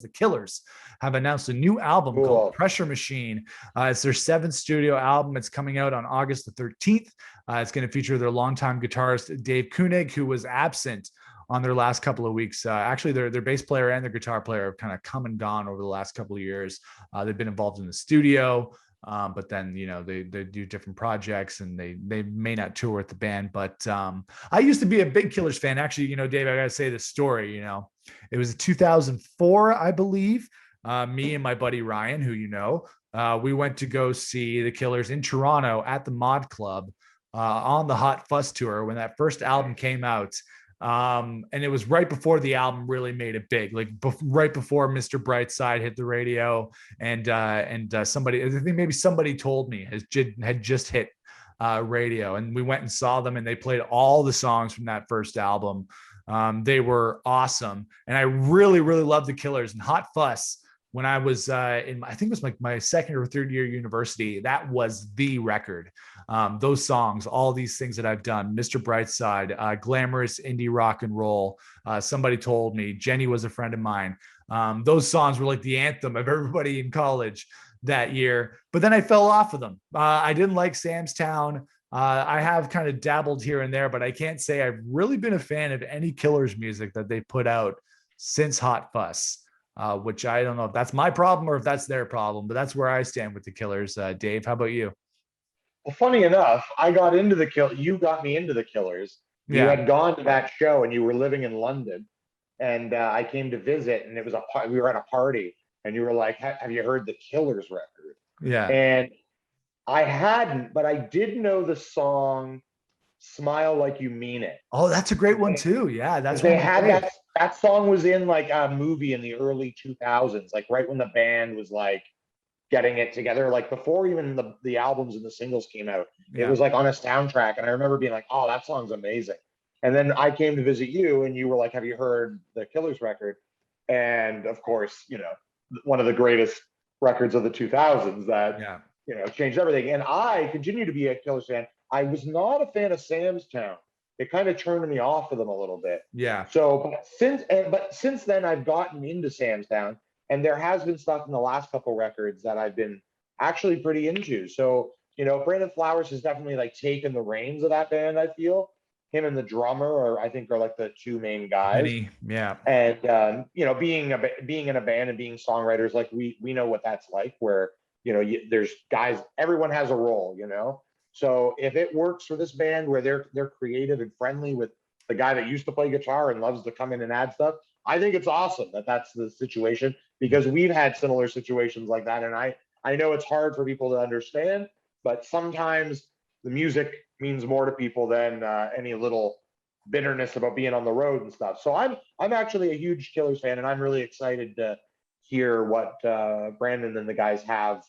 The Killers have announced a new album called Cool. Pressure Machine. It's their seventh studio album. It's coming out on August the 13th. It's going to feature their longtime guitarist, Dave Koenig, who was absent on their last couple of weeks. Actually, their bass player and their guitar player have kind of come and gone over the last couple of years. They've been involved in the studio. But then they do different projects and they may not tour with the band. But I used to be a big Killers fan. Actually, Dave, I gotta say this story. It was 2004, I believe. Me and my buddy Ryan, who we went to go see the Killers in Toronto at the Mod Club on the Hot Fuss tour when that first album came out. And it was right before the album really made it big, like right before Mr. Brightside hit the radio, and somebody, I think maybe somebody told me had just hit radio, and we went and saw them, and they played all the songs from that first album. They were awesome, and I really, really loved the Killers. And Hot Fuss, when I was I think it was like my second or third year university, that was the record. Those songs, all these things that I've done, Mr. Brightside, glamorous indie rock and roll. Somebody told me, Jenny was a friend of mine. Those songs were like the anthem of everybody in college that year. But then I fell off of them. I didn't like Sam's Town. I have kind of dabbled here and there, but I can't say I've really been a fan of any Killers music that they put out since Hot Fuss. Which I don't know if that's my problem or if that's their problem, but that's where I stand with the Killers. Dave, how about you? Well, funny enough, I got into the kill. You got me into the Killers. You Yeah. had gone to that show, and you were living in London, and I came to visit, and it was we were at a party, and you were like, "Have you heard the Killers record?" Yeah. And I hadn't, but I did know the song "Smile Like You Mean It." Oh, that's a great one too. Yeah, that's one They of my had faves. that song was in like a movie in the early 2000s, like right when the band was like getting it together, like before even the albums and the singles came out. It Yeah. was like on a soundtrack, and I remember being like, "Oh, that song's amazing." And then I came to visit you, and you were like, "Have you heard the Killers record?" And of course, one of the greatest records of the 2000s that Yeah. changed everything. And I continue to be a Killers fan. I was not a fan of Sam's Town. It kind of turned me off of them a little bit. Yeah. So, but since then, I've gotten into Sam's Town, and there has been stuff in the last couple records that I've been actually pretty into. So, Brandon Flowers has definitely like taken the reins of that band. I feel him and the drummer, I think, are like the two main guys. Penny. Yeah. And being in a band and being songwriters, like we know what that's like. Where there's guys, everyone has a role. So if it works for this band where they're creative and friendly with the guy that used to play guitar and loves to come in and add stuff, I think it's awesome that that's the situation, because we've had similar situations like that. And I know it's hard for people to understand, but sometimes the music means more to people than any little bitterness about being on the road and stuff. So I'm actually a huge Killers fan, and I'm really excited to hear what Brandon and the guys have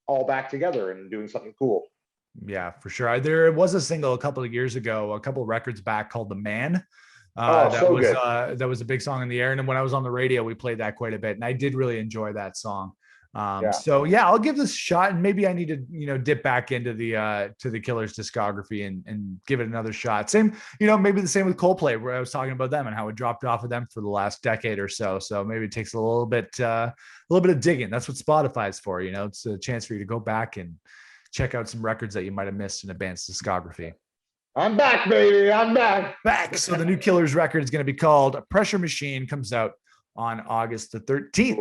all back together and doing something cool. Yeah, for sure. There was a single a couple of years ago, a couple of records back, called "The Man." Good. That was a big song in the air, and then when I was on the radio, we played that quite a bit, and I did really enjoy that song. Yeah. So yeah, I'll give this a shot, and maybe I need to dip back into the Killers discography and give it another shot. Same, maybe the same with Coldplay, where I was talking about them and how it dropped off of them for the last decade or so. So maybe it takes a little bit of digging. That's what Spotify's for. It's a chance for you to go back and check out some records that you might have missed in a band's discography. I'm back, baby. I'm back. So the new Killers record is going to be called Pressure Machine, comes out on August the 13th.